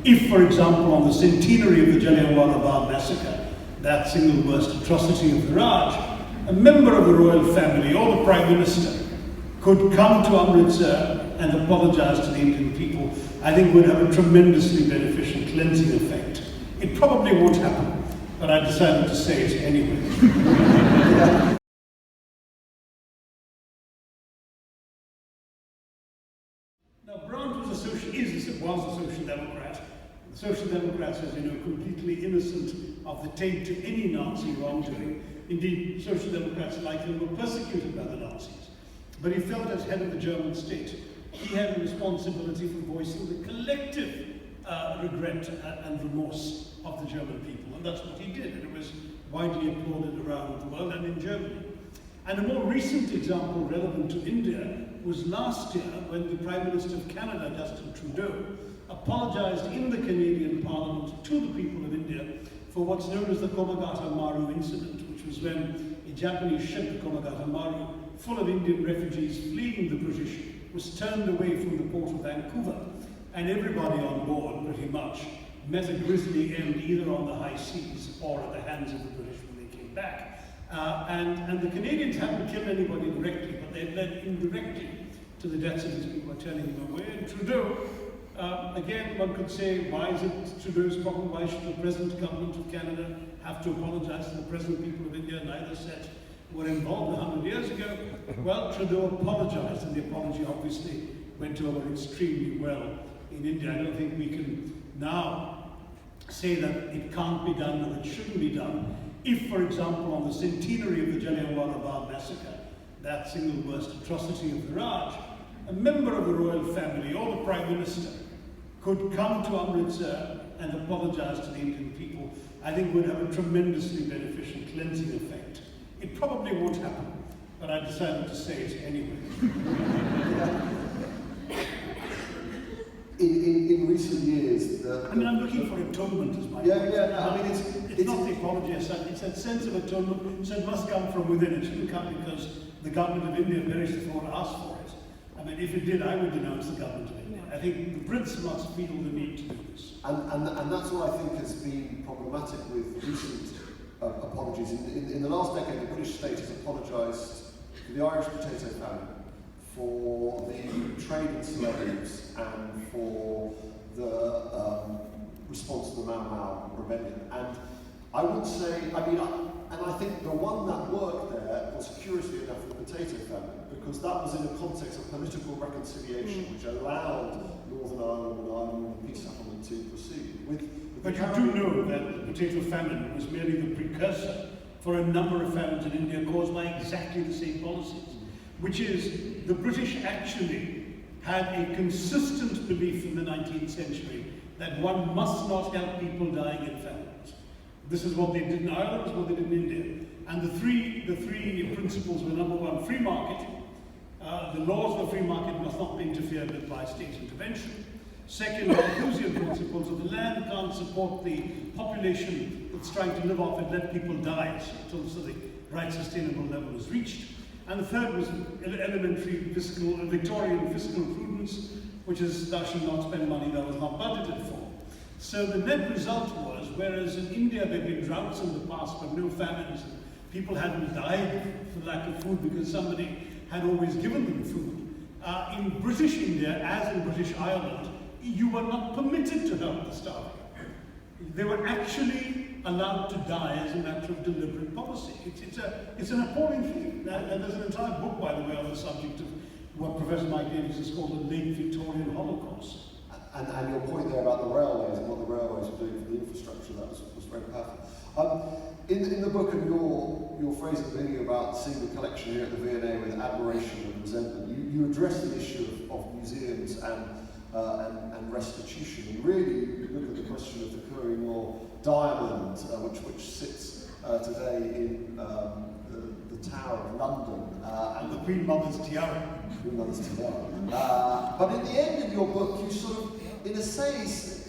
If, for example, on the centenary of the Jallianwala Bagh massacre, that single worst atrocity of the Raj, a member of the royal family or the Prime Minister could come to Amritsar and apologize to the Indian people, I think would have a tremendously beneficial cleansing effect. It probably won't happen, but I decided to say it anyway. Now, Brandt was a Social Democrat. The Social Democrats, as you know, completely innocent of the taint to any Nazi wrongdoing. Indeed, Social Democrats like him were persecuted by the Nazis. But he felt as head of the German state, he had a responsibility for voicing the collective regret and remorse of the German people. And that's what he did, and it was widely applauded around the world and in Germany. And a more recent example relevant to India was last year when the Prime Minister of Canada, Justin Trudeau, apologized in the Canadian Parliament to the people of India for what's known as the Komagata Maru incident, which was when a Japanese ship, the Komagata Maru, full of Indian refugees fleeing the British, was turned away from the port of Vancouver. And everybody on board, pretty much, met a grisly end either on the high seas or at the hands of the British when they came back. And the Canadians hadn't killed anybody directly, but they had led indirectly to the deaths of these people by turning them away. And Trudeau, again, one could say, why is it Trudeau's problem? Why should the present government of Canada have to apologize to the present people of India? Neither set were involved 100 years ago. Well, Trudeau apologized, and the apology obviously went over extremely well in India. I don't think we can now say that it can't be done or it shouldn't be done. If, for example, on the centenary of the Jallianwala Bagh massacre, that single worst atrocity of the Raj, a member of the royal family or the Prime Minister could come to Amritsar and apologize to the Indian people, I think would have a tremendously beneficial cleansing effect. It probably won't happen, but I decided to say it anyway. In recent years, I'm looking for atonement as my point. I mean, it's not the apology as such, it's that sense of atonement, so it must come from within. It shouldn't come because the government of India perished before asked for it. I mean, if it did, I would denounce the government of India. I think the Brits must feel the need to do this. And that's what I think has been problematic with recent apologies. In the last decade, the British state has apologised to the Irish potato famine, for the trade in slaves, and for the response to the Mau Mau rebellion. And I would say, I think the one that worked there was, curiously enough, the potato famine, because that was in a context of political reconciliation, which allowed Northern Ireland and Ireland peace settlement to proceed. But you do know that the potato famine was merely the precursor for a number of famines in India caused by exactly the same policies, which is the British actually had a consistent belief in the 19th century that one must not have people dying in famines. This is what they did in Ireland, this is what they did in India. And the three principles were: number one, free market. The laws of the free market must not be interfered with by state intervention. Second, Malthusian principles of the land can't support the population that's trying to live off it, let people die so the right sustainable level is reached. And the third was elementary Victorian fiscal prudence, which is thou shalt not spend money that was not budgeted for. So the net result was, whereas in India there had been droughts in the past but no famines, and people hadn't died for lack of food because somebody had always given them food, in British India, as in British Ireland, you were not permitted to help the starving. They were actually allowed to die as a matter of deliberate policy. It's an appalling thing. There's an entire book, by the way, on the subject of what Professor Mike Davies has called the late Victorian Holocaust. And your point there about the railways and what the railways were doing for the infrastructure, that was very powerful. In the book, and your phrase at the beginning about seeing the collection here at the V&A with admiration and resentment, you address the issue of museums and restitution. And really, you look at the question of the Koh-i-Noor diamond, which sits today in the Tower of London. And the Queen Mother's tiara. But at the end of your book, you sort of, in a sense,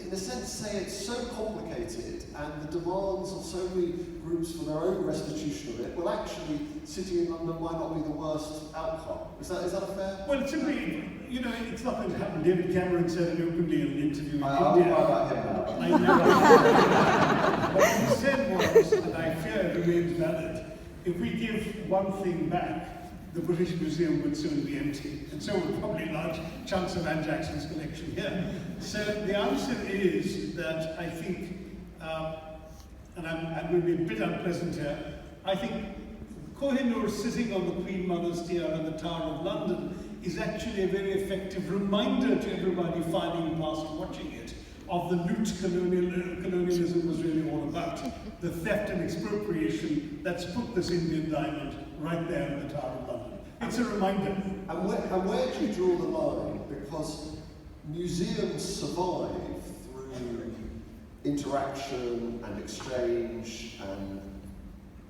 say it's so complicated, and the demands of so many groups for their own restitution of it, well, actually, sitting in London might not be the worst outcome. Is that a fair? Well, it's simply, it's not going to happen. David Cameron said it openly in an interview in India. About him I never. What he said was, and I fear it remains valid, if we give one thing back, the British Museum would soon be empty, and so would probably large chunks of Anne Jackson's collection here. So the answer is that I think, and I'm going to be a bit unpleasant here, I think Kohinoor sitting on the Queen Mother's tiara in the Tower of London is actually a very effective reminder to everybody filing past watching it of the loot colonialism was really all about. The theft and expropriation that's put this Indian diamond right there in the Tower of London. It's a reminder. And where do you draw the line? Because museums survive through interaction and exchange and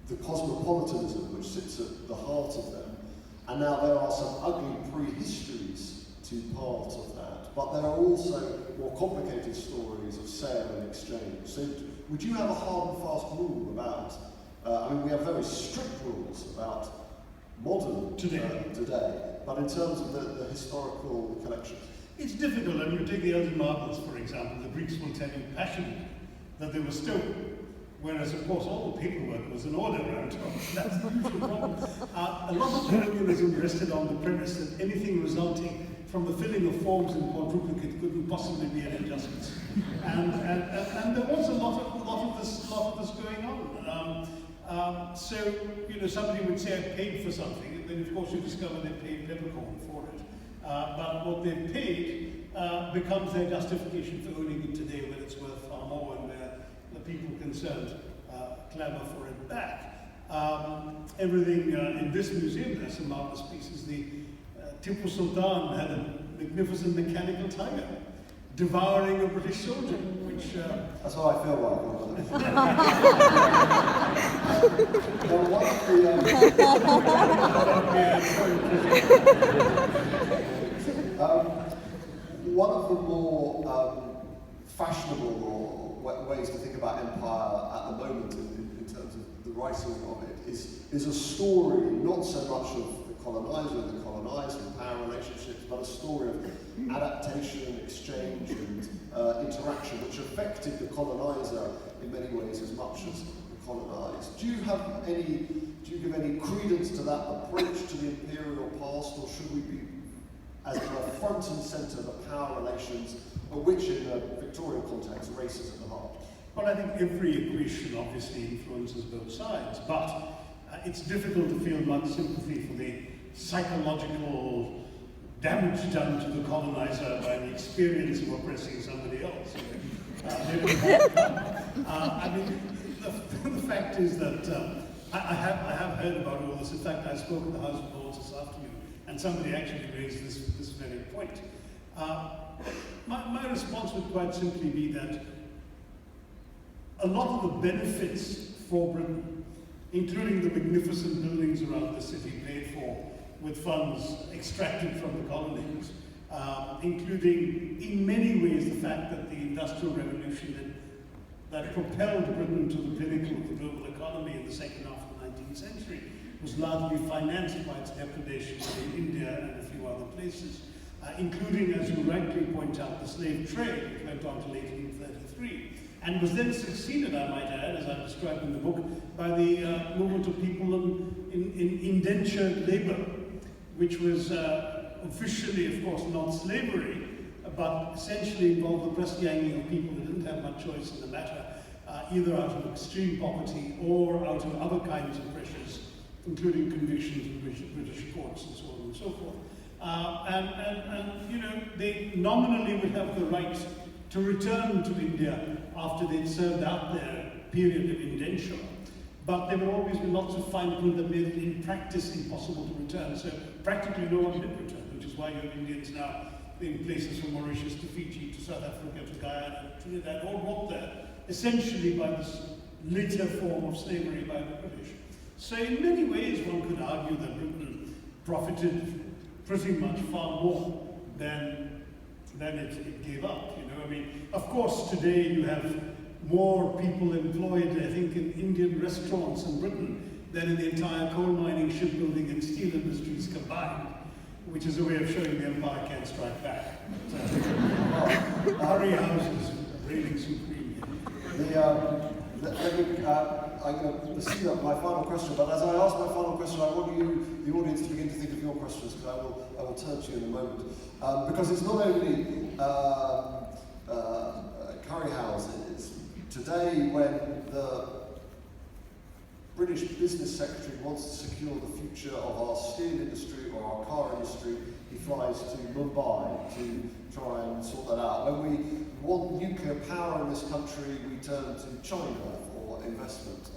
the cosmopolitanism which sits at the heart of them. And now there are some ugly prehistories to part of that, but there are also more complicated stories of sale and exchange. So would you have a hard and fast rule about, I mean we have very strict rules about modern today, but in terms of the historical collections? It's difficult. I mean, you take the Elgin marbles, for example, the Greeks will tell you passionately that they were stolen. Whereas, of course, all the paperwork was in order around town. That's the usual problem. A lot of colonialism rested on the premise that anything resulting from the filling of forms in quadruplicate couldn't possibly be an injustice. And there was a lot of this going on. So, you know, somebody would say, I paid for something, and then, of course, you discover they paid peppercorn for it. But what they paid becomes their justification for owning it today when it's worth far more, and the people concerned clamour for it back. Everything in this museum, there's some marvelous pieces. The Tipu Sultan had a magnificent mechanical tiger devouring a British soldier, which... That's how I feel one of the more fashionable ways to think about empire at the moment in terms of the writing of it is a story not so much of the colonizer and the colonized and power relationships, but a story of adaptation, exchange and interaction which affected the colonizer in many ways as much as the colonized. Do you give any credence to that approach to the imperial past, or should we be as a front and centre the power relations, which in a Victorian context, race is at the heart? Well, I think every equation obviously influences both sides, but it's difficult to feel much sympathy for the psychological damage done to the colonizer by the experience of oppressing somebody else. I mean, the fact is that I have heard about all this. In fact, I spoke at the House of Lords this afternoon, and somebody actually raised this very point. My response would quite simply be that a lot of the benefits for Britain, including the magnificent buildings around the city paid for with funds extracted from the colonies, including in many ways the fact that the Industrial Revolution that propelled Britain to the pinnacle of the global economy in the second half of the 19th century was largely financed by its depredation in India and a few other places, including, as you rightly point out, the slave trade, which went on till 1833, and was then succeeded, I might add, as I've described in the book, by the movement of people in indentured labour, which was officially, of course, not slavery, but essentially involved the press ganging of people who didn't have much choice in the matter, either out of extreme poverty or out of other kinds of pressures, including convictions in British courts and so on and so forth. And you know, they nominally would have the right to return to India after they'd served out their period of indenture. But there would always be lots of fine print that made it in practice impossible to return. So practically no one did return, which is why you have Indians now in places from Mauritius to Fiji to South Africa to Guyana to Trinidad, all brought there, essentially by this later form of slavery by the British. So in many ways one could argue that Britain profited pretty much far more than it gave up. You know, I mean, of course today you have more people employed, I think, in Indian restaurants in Britain than in the entire coal mining, shipbuilding and steel industries combined, which is a way of showing the empire can strike back. Curry houses reigning supreme. I'm going to see up my final question, but as I ask my final question, I want you, the audience, to begin to think of your questions, because I will turn to you in a moment. Because it's not only curry houses. Today, when the British Business Secretary wants to secure the future of our steel industry or our car industry, he flies to Mumbai to try and sort that out. When we want nuclear power in this country, we turn to China for investment.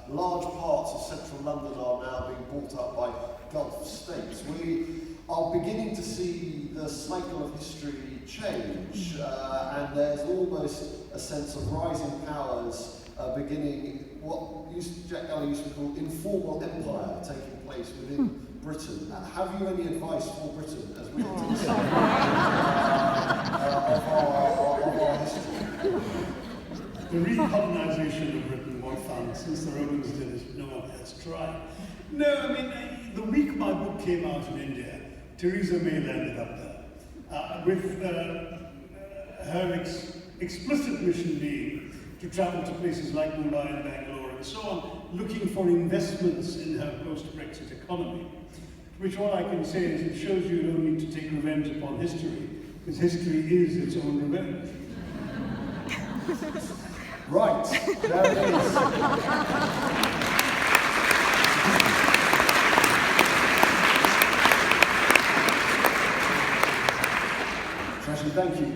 Large parts of central London are now being bought up by Gulf states. We are beginning to see the cycle of history change, and there's almost a sense of rising powers beginning what Jack Gallagher used to call informal empire taking place within Britain. Have you any advice for Britain as we enter the cycle of our history? The recolonisation of Britain, one found since the Romans did it, no one has tried. No, I mean, the week my book came out in India, Theresa May landed up there, with her explicit mission being to travel to places like Mumbai and Bangalore and so on, looking for investments in her post-Brexit economy. Which all I can say is it shows you don't need to take revenge upon history, because history is its own revenge. Right, there it is. Shashi, thank you.